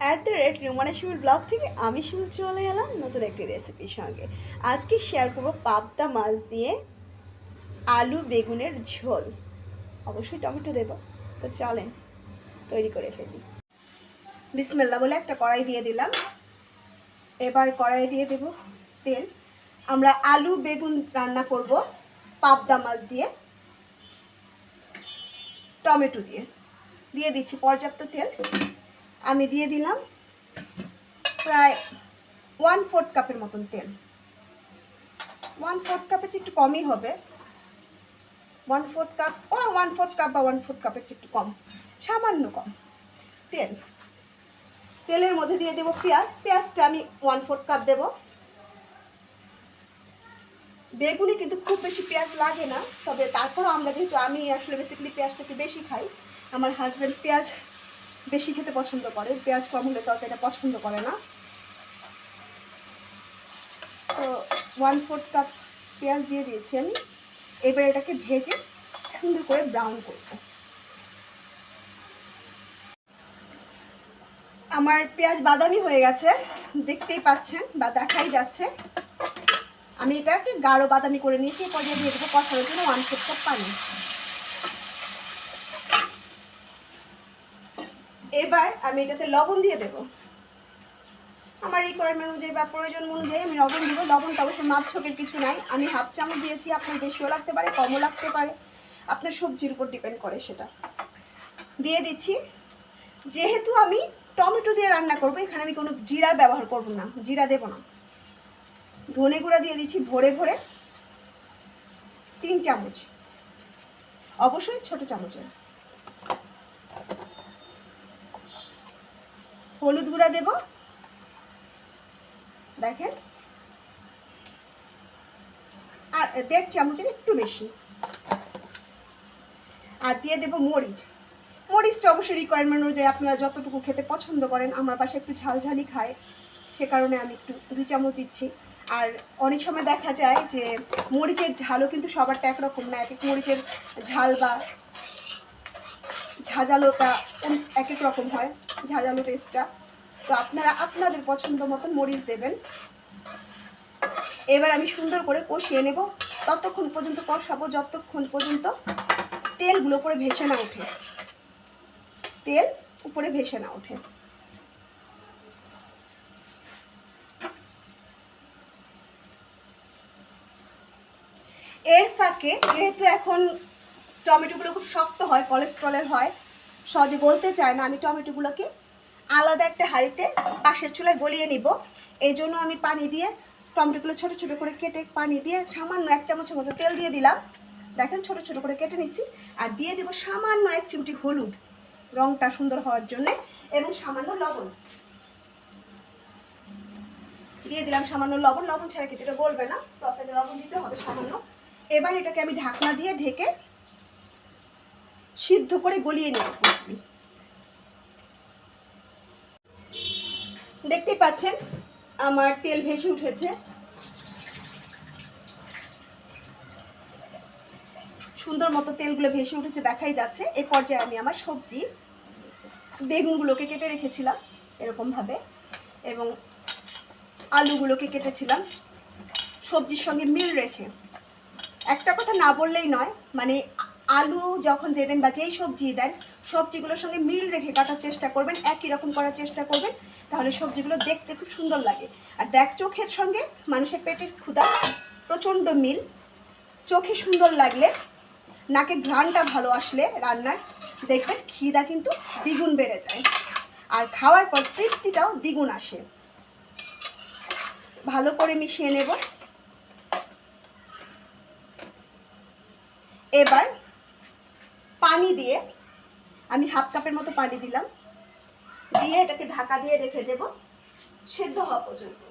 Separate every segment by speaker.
Speaker 1: @রুমানা শিমুল blog থেকে আমি শিমুল চলে এলাম নতুন একটি রেসিপির সঙ্গে। আজকে শেয়ার করবো পাবদা মাছ দিয়ে আলু বেগুনের ঝোল। অবশ্যই টমেটো দেব, তো চলেন তৈরি করে ফেলি। বিসমিল্লাহ বলে একটা কড়াই দিয়ে দিলাম। এবার কড়াই দিয়ে দেব তেল। আমরা আলু বেগুন রান্না করব পাবদা মাছ দিয়ে, টমেটো দিয়ে। দিয়ে দিচ্ছি পর্যাপ্ত তেল। আমি দিয়ে দিলাম প্রায় 1/4 কাপের মতন তেল। 1/4 কাপের চেয়ে একটু কমই হবে, 1/4 কাপ ও 1/4 কাপ বা 1/4 কাপের চেয়ে একটু কম, সামান্য কম তেল। তেলের মধ্যে দিয়ে দেবো পেঁয়াজ। পেঁয়াজটা আমি 1/4 কাপ দেব। বেগুনে কিন্তু খুব বেশি পেঁয়াজ লাগে না, তবে তারপরও আমরা যেহেতু আমি আসলে বেসিক্যালি পেঁয়াজটা একটু বেশি খাই, আমার হাজব্যান্ড পেঁয়াজ বেশি খেতে পছন্দ করে, পেঁয়াজ কম হলে তরকারিটা পছন্দ করে না। তো 1/4 কাপ পেঁয়াজ দিয়ে দিয়েছি আমি। এবার এটাকে ভেজে সুন্দর করে ব্রাউন করব। আমার পেঁয়াজ বাদামি হয়ে গেছে, দেখতেই পাচ্ছেন বা দেখাই যাচ্ছে। আমি এটাকে গাঢ় বাদামি করে নিয়েছি। এরপর দিয়ে দেবো কষানোর জন্য 1/4 কাপ পানি। এবার আমি এটাতে লবণ দিয়ে দেব। আমার রিকোয়ারমেন্ট অনুযায়ী বা প্রয়োজন অনুযায়ী আমি লবণ দিব। লবণটা অবশ্যই মাপ ছোকের কিছু নাই, আমি হাফ চামচ দিয়েছি। আপনার বেশিও লাগতে পারে, কমও লাগতে পারে, আপনার সবজির উপর ডিপেন্ড করে। সেটা দিয়ে দিচ্ছি। যেহেতু আমি টমেটো দিয়ে রান্না করবো, এখানে আমি কোনো জিরার ব্যবহার করব না, জিরা দেব না। ধনে গুঁড়া দিয়ে দিচ্ছি ভরে ভরে 3 চামচ, অবশ্যই ছোট চামচের। হলুদ গুঁড়া দেব, দেখেন, আর 1.5 চামচের একটু বেশি। আর দিয়ে দেব মরিচ। মরিচটা অবশ্যই রিকোয়ারমেন্ট অনুযায়ী আপনারা যতটুকু খেতে পছন্দ করেন। আমার বাসায় একটু ঝালঝালি খায়, সে কারণে আমি একটু 2 চামচ দিচ্ছি। আর অনেক সময় দেখা যায় যে মরিচের ঝালও কিন্তু সবারটা একরকম না, এক এক মরিচের ঝাল বা ঝাঁঝালোটা এক এক রকম হয়, ঝাঁঝালো টেস্টটা। তো আপনারা আপনাদের পছন্দ মতন মরিচ দেবেন। এবার আমি সুন্দর করে কষিয়ে নেব, ততক্ষণ পর্যন্ত কষাবো যতক্ষণ পর্যন্ত তেলগুলো উপরে ভেসে না ওঠে, তেল উপরে ভেসে না ওঠে। এর ফাঁকে যেহেতু এখন টমেটোগুলো খুব শক্ত হয়, কোলেস্ট্রলের হয়, সহজে গলতে চায় না, আমি টমেটোগুলোকে আলাদা একটা হাঁড়িতে পাশের চুলায় গলিয়ে নিব। এই জন্য আমি পানি দিয়ে টমেটোগুলো ছোট ছোট করে কেটে পানি দিয়ে সামান্য 1 চামচের মতো তেল দিয়ে দিলাম। দেখেন ছোট ছোট করে কেটে নিচ্ছি। আর দিয়ে দেবো সামান্য 1 চিমটি হলুদ, রংটা সুন্দর হওয়ার জন্য, এবং সামান্য লবণ দিয়ে দিলাম। সামান্য লবণ, লবণ ছাড়া কিন্তু এটা গলবে না, তো আপনাকে লবণ দিতে হবে সামান্য। এবার এটাকে আমি ঢাকনা দিয়ে ঢেকে সিদ্ধ করে গলিয়ে নেব। দেখতেই পাচ্ছেন আমার তেল ভেসে উঠেছে, সুন্দর মতো তেলগুলো ভেসে উঠেছে, দেখাই যাচ্ছে। এই পর্যায়ে আমি আমার সবজি বেগুনগুলোকে কেটে রেখেছিলাম এরকমভাবে, এবং আলুগুলোকে কেটেছিলাম সবজির সঙ্গে মিল রেখে। একটা কথা না বললেই নয়, মানে আলু যখন দেবেন বা যেই সবজি দেন, সবজিগুলোর সঙ্গে মিল রেখে কাটার চেষ্টা করবেন, একই রকম করার চেষ্টা করবেন, তাহলে সবজিগুলো দেখতে খুব সুন্দর লাগে। আর চোখের সঙ্গে মানুষের পেটের ক্ষুধা প্রচণ্ড মিল। চোখে সুন্দর লাগলে, নাকে ঘ্রাণটা ভালো আসলে রান্নার, দেখবেন খিদা কিন্তু দ্বিগুণ বেড়ে যায়, আর খাওয়ার পর তৃপ্তিটাও দ্বিগুণ আসে। ভালো করে মিশিয়ে নেব। এবার পানি দিয়ে, আমি হাফ কাপের মতো পানি দিলাম, দিয়ে এটাকে ঢাকা দিয়ে রেখে দেব সেদ্ধ হওয়া পর্যন্ত।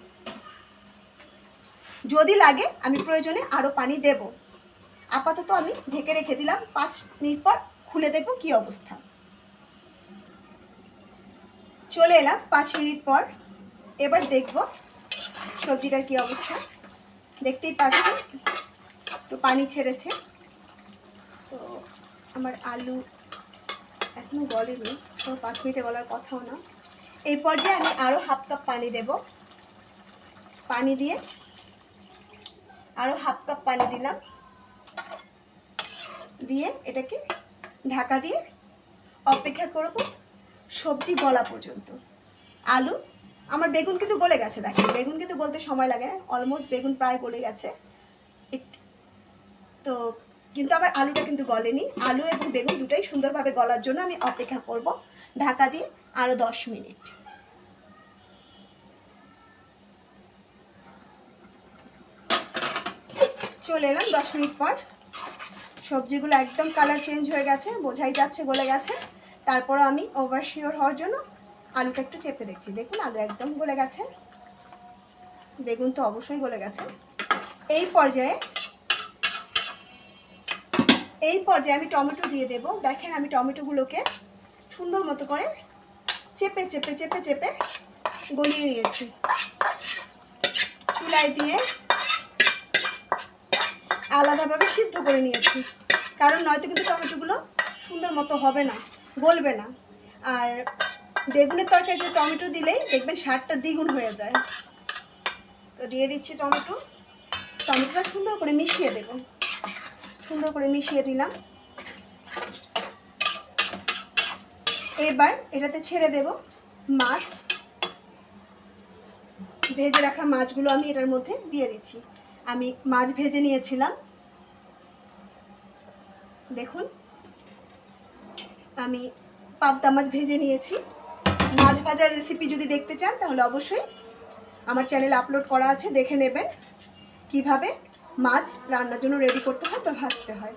Speaker 1: যদি লাগে আমি প্রয়োজনে আরও পানি দেব। আপাতত আমি ঢেকে রেখে দিলাম। 5 মিনিট পর খুলে দেখব কি অবস্থা। চলে এলাম 5 মিনিট পর। এবার দেখব সবজিটার কি অবস্থা। দেখতেই পাচ্ছেন একটু পানি ছেড়েছে। তো আমার আলু এখনো গলেনি, তো 5 মিনিটে গলার কথাও না। এই পর্যায়ে আমি আরও হাফ কাপ পানি দেব। পানি দিয়ে আরও হাফ কাপ পানি দিলাম, দিয়ে এটাকে ঢাকা দিয়ে অপেক্ষা করব সবজি গলা পর্যন্ত। আলু আমার বেগুন কিন্তু গলে গেছে, দেখেন বেগুন কিন্তু গলতে সময় লাগে না, অলমোস্ট বেগুন প্রায় গলে গেছে তো, কিন্তু আমার আলুটা কিন্তু গলেনি। আলু এবং বেগুন দুটাই সুন্দরভাবে গলার জন্য আমি অপেক্ষা করব ঢাকা দিয়ে আরও 10 মিনিট। চলে এলাম 10 মিনিট পর। সবজিগুলো একদম কালার চেঞ্জ হয়ে গেছে, বোঝাই যাচ্ছে গলে গেছে। তারপরও আমি ওভার শিওর হওয়ার জন্য আলুটা একটু চেপে দেখছি। দেখুন আলু একদম গলে গেছে, বেগুন তো অবশ্যই গলে গেছে। এই পর্যায়ে আমি টমেটো দিয়ে দেব। দেখেন আমি টমেটোগুলোকে সুন্দর মতো করে চেপে চেপে চেপে চেপে গলিয়ে নিয়েছি। চুলায় দিয়ে আলাদাভাবে সিদ্ধ করে নিয়েছি, কারণ নয়তো কিন্তু টমেটোগুলো সুন্দর মতো হবে না, গলবে না। আর বেগুনের তরকারিতে টমেটো দিলেই দেখবেন স্বাদটা দ্বিগুণ হয়ে যায়। তো দিয়ে দিচ্ছি টমেটোটা সুন্দর করে মিশিয়ে দেব। সুন্দর করে মিশিয়ে দিলাম। এবার এটাতে ছেড়ে দেব মাছ। ভেজে রাখা মাছগুলো আমি এটার মধ্যে দিয়ে দিচ্ছি। আমি মাছ ভেজে নিয়েছিলাম, দেখুন আমি পাবদা মাছ ভেজে নিয়েছি। মাছ ভাজার রেসিপি যদি দেখতে চান তাহলে অবশ্যই আমার চ্যানেলে আপলোড করা আছে, দেখে নেবেন কিভাবে মাছ রান্নার জন্য রেডি করতে হয় বা ভাজতে হয়।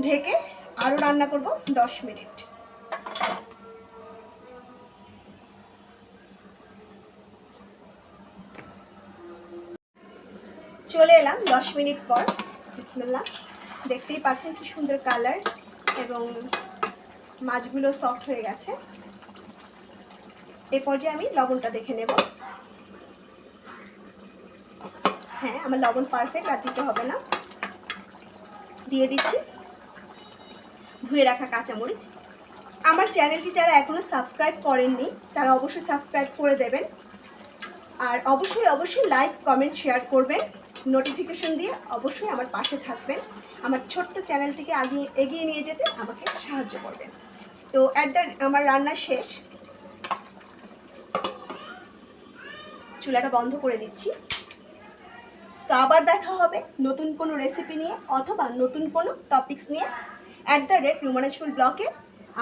Speaker 1: ঢেকে আরও রান্না করব 10 মিনিট। চলে এলাম 10 মিনিট পর। বিসমিল্লাহ, দেখতেই পাচ্ছেন কি সুন্দর কালার এবং মাছগুলো সফট হয়ে গেছে। এই পর্যায়ে আমি লবণটা দেখে নেব। হ্যাঁ, আমার লবণ পারফেক্ট, আর দিতে হবে না। দিয়ে দিচ্ছি ধুয়ে রাখা কাঁচামরিচ। আমার চ্যানেলটি যারা এখনও সাবস্ক্রাইব করেননি তারা অবশ্যই সাবস্ক্রাইব করে দেবেন, আর অবশ্যই লাইক কমেন্ট শেয়ার করবেন, নোটিফিকেশন দিয়ে অবশ্যই আমার পাশে থাকবেন। আমার ছোট্ট চ্যানেলটিকে এগিয়ে নিয়ে যেতে আমাকে সাহায্য করবেন। তো আমার রান্না শেষ, চুলাটা বন্ধ করে দিচ্ছি। তো আবার দেখা হবে নতুন কোনো রেসিপি নিয়ে অথবা নতুন কোনো টপিকস নিয়ে। @রুমানাজফুল ব্লগে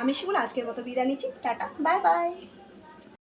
Speaker 1: আমি শিমুল আজকের মতো বিদায় নিচ্ছি। Tata, bye bye.